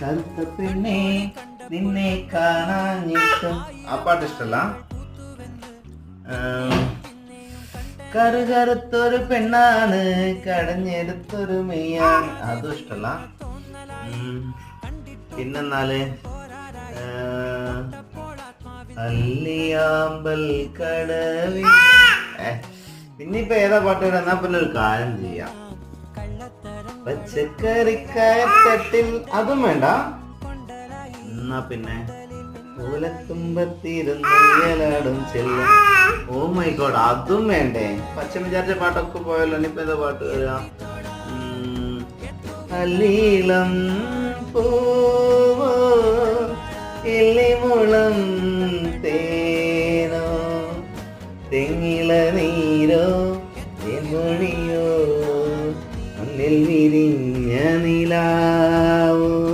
കറുത്ത പെണ്ണെ നിന്നെ കാണാഞ്ഞിട്ടും. ആ പാട്ട് ഇഷ്ടല്ല. കറുകറുത്തൊരു പെണ്ണാണ് കടഞ്ഞെടുത്തൊരു മെയ്യാണ്, അതും ഇഷ്ടല്ല. പിന്നെന്നാല് അല്ലിയാമ്പൽ കടവി. പിന്നെ ഇപ്പൊ ഏതാ പാട്ട് വരാം? എന്നാ പിന്നെ ഒരു കാര്യം ചെയ്യാം. പച്ചക്കറിക്കായത്തട്ടിൽ, അതും വേണ്ട. എന്നാ പിന്നെ ഓലത്തുമ്പത്തിരുന്നലാടും ചെല്ലും. ഓ മൈ ഗോഡ്, അതും വേണ്ടേ? പച്ച വിചാരിച്ച പാട്ടൊക്കെ പോയല്ലോ. ഇനിയിപ്പോ ഏതാ പാട്ട് വരാം? അല്ലീളം